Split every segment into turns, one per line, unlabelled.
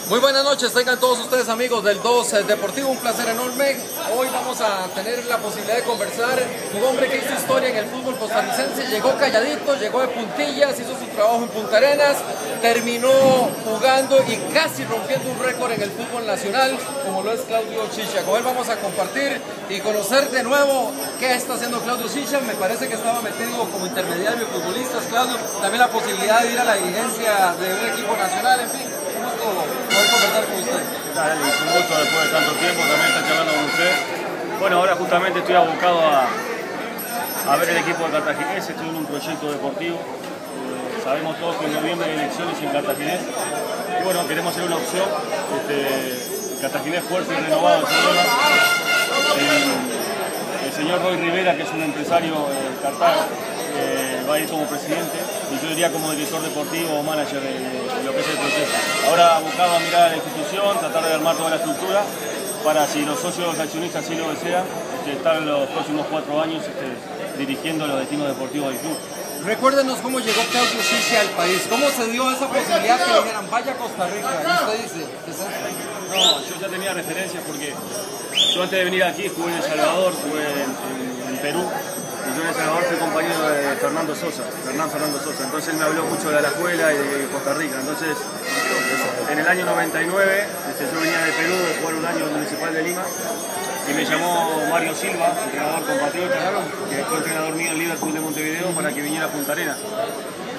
Muy buenas noches, tengan todos ustedes amigos del 2 Deportivo, un placer enorme. Hoy vamos a tener la posibilidad de conversar. Un hombre que hizo historia en el fútbol costarricense, llegó calladito, llegó de puntillas, hizo su trabajo en Punta Arenas, terminó jugando y casi rompiendo un récord en el fútbol nacional, como lo es Claudio Chicha. Con él vamos a compartir y conocer de nuevo qué está haciendo Claudio Chicha. Me parece que estaba metido como intermediario de futbolistas, Claudio. También la posibilidad de ir a la dirigencia de un equipo nacional, en fin. Poder conversar con usted.
Dale, es un gusto después de tanto tiempo también estar charlando con usted. Bueno, ahora justamente estoy abocado a ver el equipo de Cartaginés, estoy en un proyecto deportivo. Sabemos todos que en noviembre hay elecciones en Cartaginés. Y bueno, queremos hacer una opción. Cartaginés fuerte y renovado en su zona. El señor Roy Rivera, que es un empresario Cartago, va a ir como presidente y yo iría como director deportivo o manager de lo que es el proceso. Ahora abocado a mirar a la institución, tratar de armar toda la estructura para, si los socios accionistas así lo desean, estar los próximos 4 años dirigiendo los destinos deportivos del club.
Recuérdenos cómo llegó Claudio Chicha al país, cómo se dio esa posibilidad que dijeran vaya a Costa Rica, y usted dice, ¿qué es eso?
No, yo ya tenía referencias porque yo antes de venir aquí jugué en El Salvador, jugué en Perú. Y yo en El Salvador fui compañero de Fernando Sosa. Entonces él me habló mucho de Alajuela y de Costa Rica. Entonces, en el año 99, yo venía de Perú de jugar un año en el Municipal de Lima y me llamó Mario Silva, entrenador compatriota, que fue entrenador mío en Liverpool de Montevideo, para que viniera a Punta Arenas.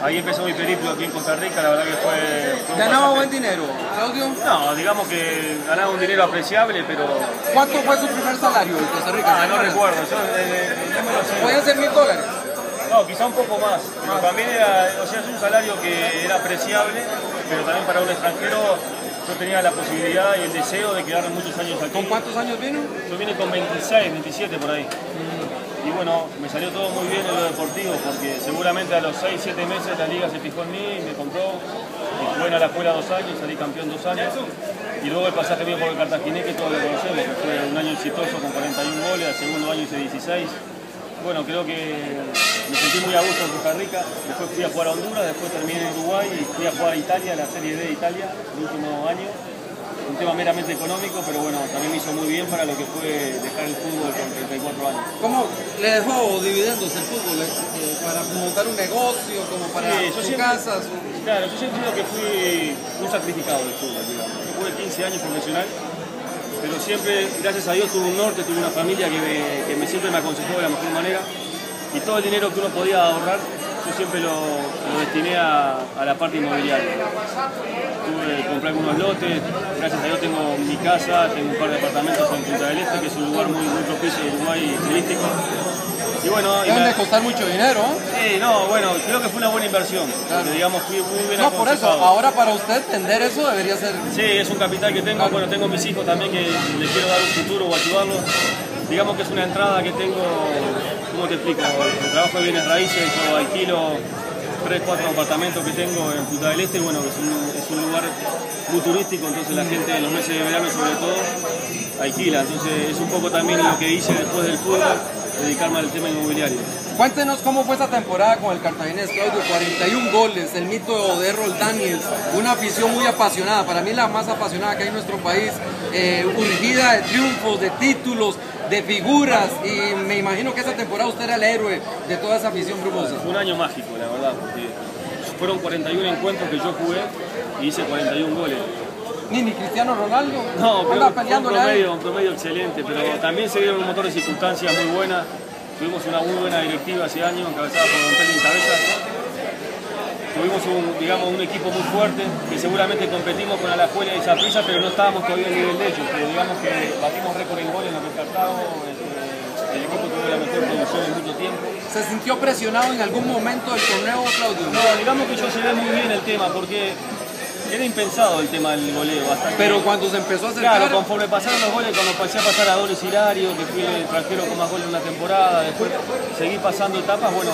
Ahí empezó mi periplo aquí en Costa Rica, la verdad que fue
¿Ganaba buen dinero, Claudio?
No, digamos que ganaba un dinero apreciable, pero...
¿Cuánto fue su primer salario en Costa Rica?
No recuerdo, yo no me lo sé.
¿Podían ser $1000?
No, quizá un poco más, pero también era, o sea, es un salario que era apreciable, pero también para un extranjero yo tenía la posibilidad y el deseo de quedarme muchos años aquí.
¿Con cuántos años vino?
Yo vine con 26, 27 por ahí. Y bueno, me salió todo muy bien en lo deportivo, porque seguramente a los 6, 7 meses la liga se fijó en mí, me compró, y fui a la escuela 2 años, salí campeón 2 años, y luego el pasaje mío por el Cartaginés, que todos lo conocemos, que fue un año exitoso con 41 goles, al segundo año hice 16. Bueno, creo que me sentí muy a gusto en Costa Rica, después fui a jugar a Honduras, después terminé en Uruguay y fui a jugar a Italia, la Serie D de Italia, el último año. Un tema meramente económico, pero bueno, también me hizo muy bien para lo que fue dejar el fútbol con 34 años.
¿Cómo le dejó dividendos el fútbol? ¿Para montar un negocio, como para su casa?
Claro, yo siempre digo que fui un sacrificado del fútbol, digamos. Yo jugué 15 años profesional, pero siempre, gracias a Dios, tuve un norte, tuve una familia que siempre me aconsejó de la mejor manera, y todo el dinero que uno podía ahorrar, yo siempre lo destiné a la parte inmobiliaria. Compré algunos lotes, gracias a Dios tengo mi casa, tengo un par de apartamentos en Punta del Este, que es un lugar muy propicio de Uruguay turístico. Y bueno,
deben de costar mucho dinero, ¿eh?
Sí, no, bueno, creo que fue una buena inversión, claro. Porque, digamos, fui muy bien aconsejado.
Por eso, ahora para usted vender eso debería ser...
Sí, es un capital que tengo, claro. Bueno, tengo mis hijos también que les quiero dar un futuro o ayudarlos. Digamos que es una entrada que tengo, ¿cómo te explico? El trabajo de bienes raíces, yo alquilo 3, 4 apartamentos que tengo en Punta del Este, bueno, es un lugar muy turístico, entonces la gente en los meses de verano sobre todo alquila, entonces es un poco también lo que hice después del fútbol, dedicarme al tema inmobiliario.
Cuéntenos cómo fue esa temporada con el Cartaginés, Claudio. 41 goles, el mito de Errol Daniels, una afición muy apasionada, para mí la más apasionada que hay en nuestro país, urgida de triunfos, de títulos, de figuras, y me imagino que esa temporada usted era el héroe de toda esa afición brumosa.
Fue un año mágico, la verdad, porque fueron 41 encuentros que yo jugué y hice 41 goles.
Ni Cristiano Ronaldo.
No, pero un promedio excelente, pero también se dieron un montón de circunstancias muy buenas. Tuvimos una muy buena directiva ese año, encabezada por Don Pelín Cabeza. Tuvimos un equipo muy fuerte, que seguramente competimos con Alajuela y Saprissa, pero no estábamos todavía al nivel de ellos. Pero digamos que batimos récord en goles en lo que es Cartago, el equipo tuvo la mejor producción en mucho tiempo.
¿Se sintió presionado en algún momento del torneo, Claudio?
No, digamos que yo llevé muy bien el tema, porque era impensado el tema del goleo.
Pero cuando se empezó a acercar...
Claro, conforme pasaron los goles, cuando pasé a pasar a Doris Hilario, que fui el extranjero con más goles en una temporada, después seguí pasando etapas, bueno,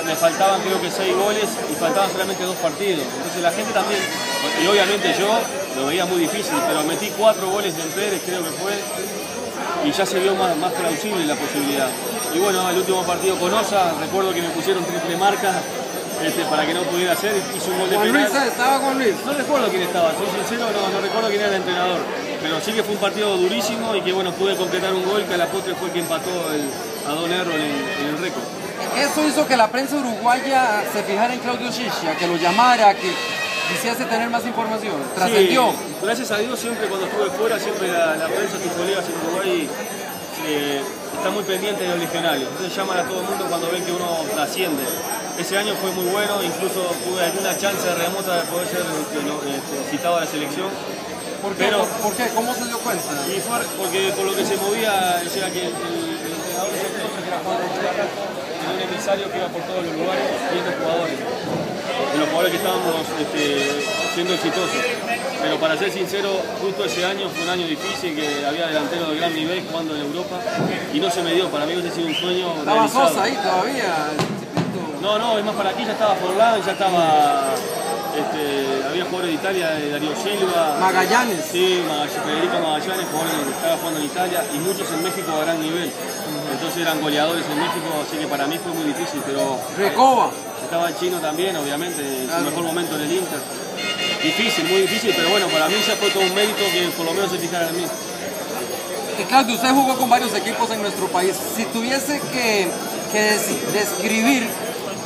me faltaban creo que 6 goles y faltaban solamente 2 partidos. Entonces la gente también, y obviamente yo lo veía muy difícil, pero metí 4 goles en Pérez, creo que fue, y ya se vio más plausible la posibilidad. Y bueno, el último partido con Osa, recuerdo que me pusieron triple marca, para que no pudiera hacer, hizo un gol de
Juan
penal.
Luis, ¿estaba Juan Luis?
No recuerdo quién estaba, soy sincero, no recuerdo quién era el entrenador, pero sí que fue un partido durísimo y que bueno, pude completar un gol que a la postre fue el que empató a Don Erro en el récord.
Eso hizo que la prensa uruguaya se fijara en Claudio Chichia, que lo llamara, que quisiese tener más información. ¿Trascendió?
Sí, gracias a Dios siempre cuando estuve fuera, siempre la prensa, tus colegas en Uruguay está muy pendiente de los legionarios. Entonces llaman a todo el mundo cuando ven que uno trasciende. Ese año fue muy bueno, incluso tuve alguna chance remota de poder ser citado a la selección.
¿Por qué? ¿Cómo se dio cuenta?
Y fue porque por lo que se movía, decía que el entrenador de ese entonces, que era Juan Rocha, tenía un emisario que iba por todos los lugares viendo jugadores. De los jugadores que estábamos siendo exitosos. Pero para ser sincero, justo ese año fue un año difícil, que había delanteros de gran nivel jugando en Europa y no se me dio. Para mí hubiese sido un sueño
¿Estaba
realizado.
Sosa ahí todavía?
No, es más, para aquí ya estaba Forlán, ya estaba... había jugadores de Italia, Darío Silva,
Magallanes.
Sí, Federico Magallanes, estaba jugando en Italia y muchos en México a gran nivel. Entonces eran goleadores en México, así que para mí fue muy difícil, pero...
Recoba.
Estaba el Chino también, obviamente, en su mejor momento en el Inter. Difícil, muy difícil, pero bueno, para mí ya fue todo un mérito que por lo menos se fijaran en mí.
Claudio, usted jugó con varios equipos en nuestro país. Si tuviese que describir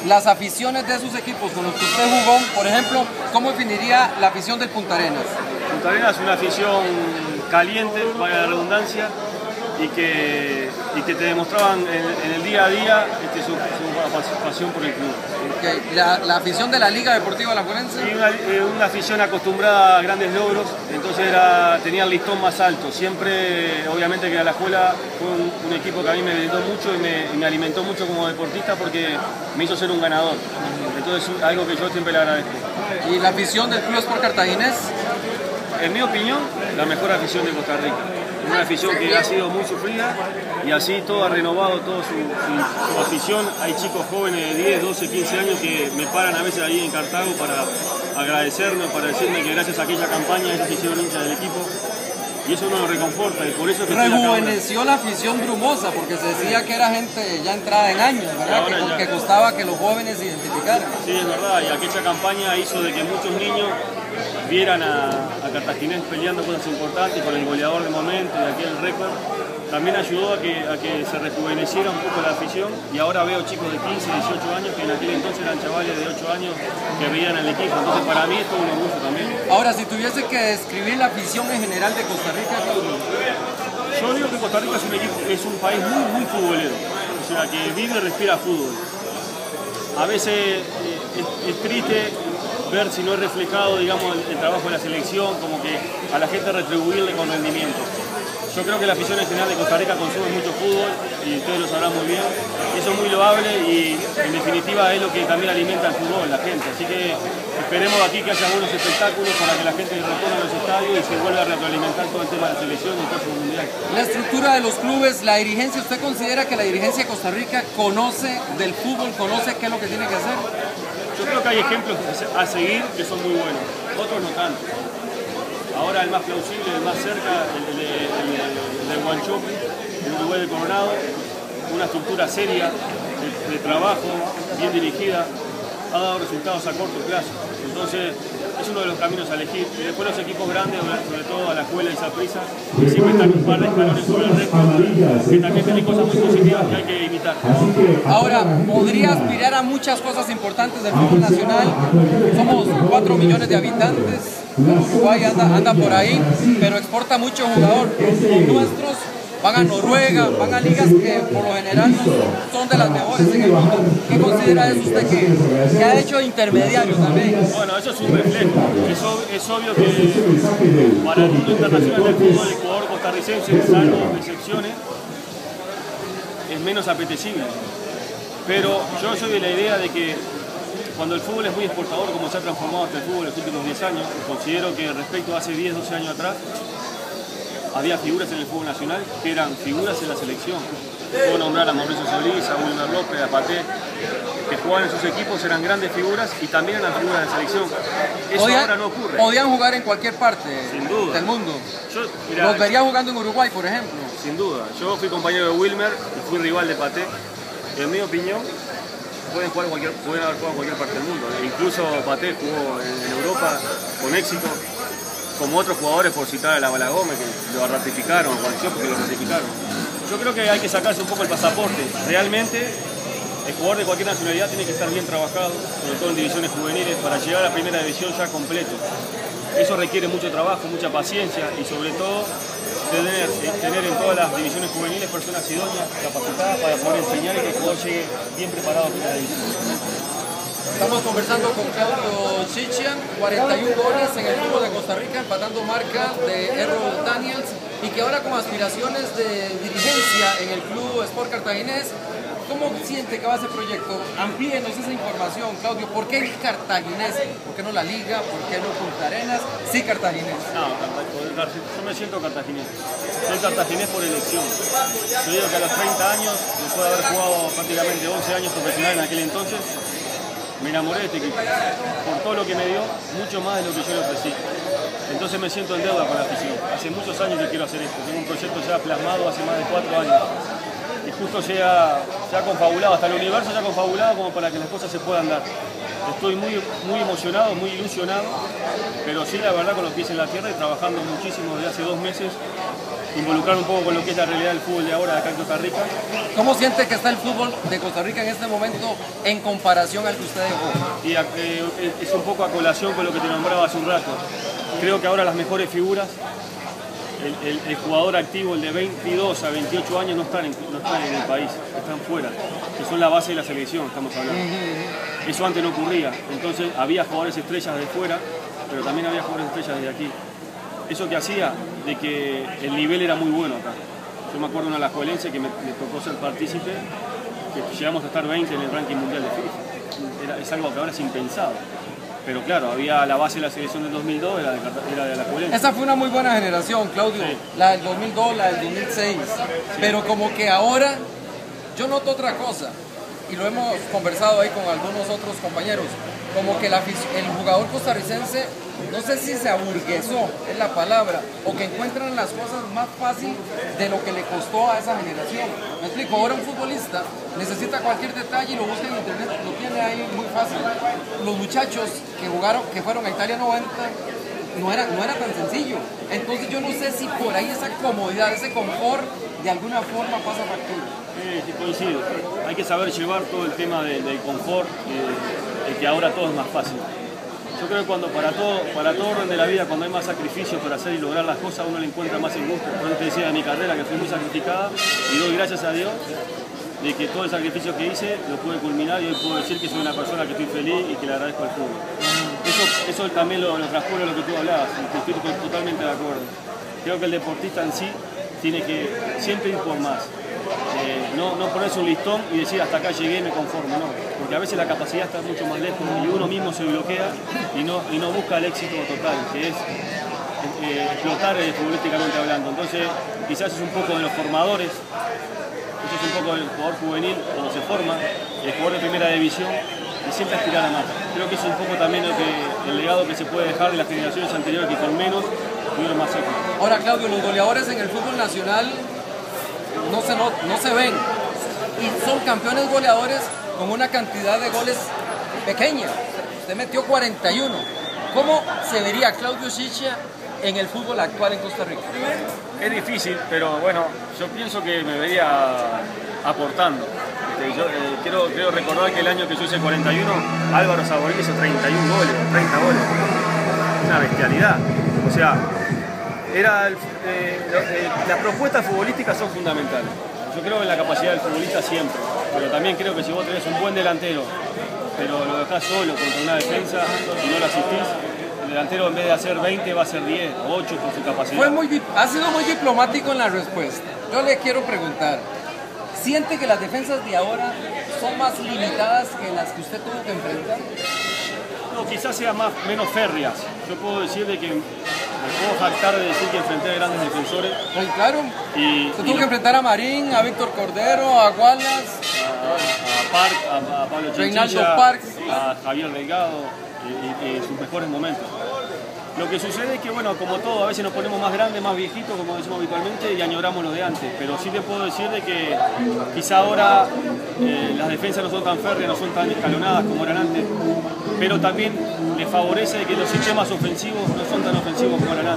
las aficiones de esos equipos con los que usted jugó, por ejemplo, ¿cómo definiría la afición del Punta Arenas?
Punta Arenas es una afición caliente, vaya la redundancia, y que te demostraban en el día a día su pasión por el club.
Okay. La afición de la Liga Deportiva Alajuelense.
Y una afición acostumbrada a grandes logros, entonces tenía el listón más alto. Siempre, obviamente que Alajuela fue un equipo que a mí me brindó mucho y me alimentó mucho como deportista porque me hizo ser un ganador. Entonces algo que yo siempre le agradezco.
¿Y la afición del Club Sport Cartaginés?
En mi opinión, la mejor afición de Costa Rica. Una afición que ha sido muy sufrida y así todo ha renovado toda su afición. Hay chicos jóvenes de 10, 12, 15 años que me paran a veces ahí en Cartago para agradecerme, para decirme que gracias a aquella campaña ellos se hicieron hinchas del equipo. Y eso uno lo reconforta y por eso es que
rejuveneció la afición brumosa, porque se decía que era gente ya entrada en años, ¿verdad? Que gustaba que los jóvenes se identificaran.
Sí, es verdad, y aquella campaña hizo de que muchos niños vieran a Cartaginés peleando cosas importantes con el goleador de momento y aquel récord. También ayudó a que se rejuveneciera un poco la afición y ahora veo chicos de 15, 18 años que en aquel entonces eran chavales de 8 años que veían al equipo. Entonces para mí esto es un orgullo también.
Ahora, si tuviese que describir la afición en general de Costa Rica, Claudio.
Yo digo que Costa Rica es un país muy futbolero, o sea que vive y respira fútbol. A veces es triste ver si no es reflejado, digamos, el trabajo de la selección, como que a la gente retribuirle con rendimiento. Yo creo que la afición en general de Costa Rica consume mucho fútbol y ustedes lo sabrán muy bien. Eso es muy loable y en definitiva es lo que también alimenta el fútbol, la gente. Así que esperemos aquí que haya buenos espectáculos para que la gente retorne a los estadios y se vuelva a retroalimentar todo el tema de la selección y el próximo mundial.
La estructura de los clubes, la dirigencia, ¿usted considera que la dirigencia de Costa Rica conoce del fútbol, conoce qué es lo que tiene que hacer?
Yo creo que hay ejemplos a seguir que son muy buenos, otros no tanto. Ahora el más plausible, el más cerca, el de Huanchope, el Uruguay de Coronado, una estructura seria de trabajo, bien dirigida, ha dado resultados a corto plazo. Entonces es uno de los caminos a elegir. Y después los equipos grandes, sobre todo Alajuela y Saprissa, que siempre están un par de escalones sobre el récord, que también tienen cosas muy positivas que hay que imitar.
Ahora, podría aspirar a muchas cosas importantes del fútbol nacional. Somos 4 millones de habitantes. Uruguay anda por ahí, pero exporta mucho jugador. Los nuestros van a Noruega, van a ligas que por lo general no son de las mejores en el mundo. ¿Qué considera eso usted que ha hecho intermediario también?
Bueno, eso es un reflejo. Es obvio que para el mundo internacional del fútbol, el jugador costarricense, salvo excepciones, es menos apetecible. Pero yo soy de la idea de que cuando el fútbol es muy exportador, como se ha transformado hasta el fútbol en los últimos 10 años, considero que respecto a hace 10, 12 años atrás, había figuras en el fútbol nacional que eran figuras en la selección. Puedo nombrar a Mauricio Solís, a Wilmer López, a Paté, que jugaban en sus equipos, eran grandes figuras y también eran figuras de la selección. Eso ahora no ocurre.
Podían jugar en cualquier parte del mundo. Los vería jugando en Uruguay, por ejemplo.
Sin duda. Yo fui compañero de Wilmer y fui rival de Paté. En mi opinión, pueden haber jugado en cualquier parte del mundo. Incluso Paté jugó en Europa con éxito, como otros jugadores, por citar a la Bala Gómez, que lo ratificaron, o Guancho, porque lo ratificaron. Yo creo que hay que sacarse un poco el pasaporte. Realmente, el jugador de cualquier nacionalidad tiene que estar bien trabajado, sobre todo en divisiones juveniles, para llegar a la primera división ya completo. Eso requiere mucho trabajo, mucha paciencia y sobre todo tener en todas las divisiones juveniles personas idóneas, capacitadas para poder enseñar y que el jugador llegue bien preparado a primera división.
Estamos conversando con Claudio Schicia, 41 goles en el fútbol de Costa Rica, empatando marca de Errol Daniels, y que ahora con aspiraciones de dirigencia en el Club Sport Cartaginés. ¿Cómo siente que va ese proyecto? Amplíenos esa información, Claudio. ¿Por qué el Cartaginés? ¿Por qué no la Liga? ¿Por qué no Punta Arenas? Sí, Cartaginés.
No, yo me siento cartaginés. Soy cartaginés por elección. Yo digo que a los 30 años, después de haber jugado prácticamente 11 años profesional en aquel entonces, me enamoré de este equipo. Por todo lo que me dio, mucho más de lo que yo le ofrecí. Entonces me siento en deuda con la afición. Hace muchos años que quiero hacer esto. Tengo un proyecto ya plasmado hace más de 4 años. Y justo se ha confabulado, hasta el universo se ha confabulado como para que las cosas se puedan dar. Estoy muy emocionado, muy ilusionado, pero sí, la verdad, con los pies en la tierra y trabajando muchísimo desde hace 2 meses, involucrar un poco con lo que es la realidad del fútbol de ahora de acá en Costa Rica.
¿Cómo siente que está el fútbol de Costa Rica en este momento en comparación al que usted dejó?
Y es un poco a colación con lo que te nombraba hace un rato. Creo que ahora las mejores figuras, el jugador activo, el de 22 a 28 años, no están en el país, están fuera, que son la base de la selección, estamos hablando. Eso antes no ocurría, entonces había jugadores estrellas de fuera, pero también había jugadores estrellas de aquí. Eso que hacía de que el nivel era muy bueno acá. Yo me acuerdo de una alajuelense que me tocó ser partícipe, que llegamos a estar 20 en el ranking mundial de FIFA. Es algo que ahora es impensado. Pero claro, había la base de la selección del 2002, era de Alajuelense.
Esa fue una muy buena generación, Claudio. Sí. La del 2002, la del 2006. Sí. Pero como que ahora yo noto otra cosa, y lo hemos conversado ahí con algunos otros compañeros, como que el jugador costarricense, no sé si se aburguesó, es la palabra, o que encuentran las cosas más fácil de lo que le costó a esa generación. Me explico, ahora un futbolista necesita cualquier detalle y lo busca en internet, lo tiene ahí muy fácil. Los muchachos que fueron a Italia 90, no era tan sencillo. Entonces yo no sé si por ahí esa comodidad, ese confort, de alguna forma pasa factura.
Sí, coincido. Hay que saber llevar todo el tema del confort, de que ahora todo es más fácil. Yo creo que para todo orden de la vida, cuando hay más sacrificios para hacer y lograr las cosas, uno le encuentra más el gusto. Por eso te decía de mi carrera, que fue muy sacrificada, y doy gracias a Dios de que todo el sacrificio que hice lo pude culminar, y hoy puedo decir que soy una persona que estoy feliz y que le agradezco al fútbol. Eso también lo transcurre lo que tú hablabas, y estoy totalmente de acuerdo. Creo que el deportista en sí tiene que siempre ir por más. No ponerse un listón y decir hasta acá llegué, me conformo, no. Porque a veces la capacidad está mucho más lejos y uno mismo se bloquea y no busca el éxito total, que es explotar futbolísticamente hablando. Entonces, quizás es un poco de los formadores, eso es un poco del jugador juvenil cuando se forma, el jugador de primera división, y siempre aspirar a más. Creo que es un poco también el legado que se puede dejar de las generaciones anteriores que con menos tuvieron más éxito.
Ahora, Claudio, los goleadores en el fútbol nacional no se ven, y son campeones goleadores con una cantidad de goles pequeña. Usted metió 41. ¿Cómo se vería Claudio Schicia en el fútbol actual en Costa Rica?
Es difícil, pero bueno, yo pienso que me vería aportando. Yo quiero recordar que el año que yo hice 41, Álvaro Saborín hizo 31 goles, 30 goles. Una bestialidad. O sea, las propuestas futbolísticas son fundamentales. Yo creo en la capacidad del futbolista siempre, pero también creo que si vos tenés un buen delantero, pero lo dejás solo contra una defensa y no lo asistís, el delantero en vez de hacer 20 va a hacer 10, 8 por su capacidad.
Ha sido muy diplomático en la respuesta. Yo le quiero preguntar, ¿siente que las defensas de ahora son más limitadas que las que usted tuvo que enfrentar?
No, quizás sean menos férreas. Yo puedo decir de que me puedo jactar de decir que enfrenté a grandes defensores.
Pues claro. Usted tuvo que enfrentar a Marín, a Víctor Cordero, a Wallace,
a Pablo
Reinaldo
Chinchilla,
Parks,
a Javier Delgado, en sus mejores momentos. Lo que sucede es que, bueno, como todo, a veces nos ponemos más grandes, más viejitos, como decimos habitualmente, y añoramos lo de antes. Pero sí te puedo decir de que quizá ahora las defensas no son tan férreas, no son tan escalonadas como eran antes, pero también le favorece que los sistemas ofensivos no son tan ofensivos como eran antes.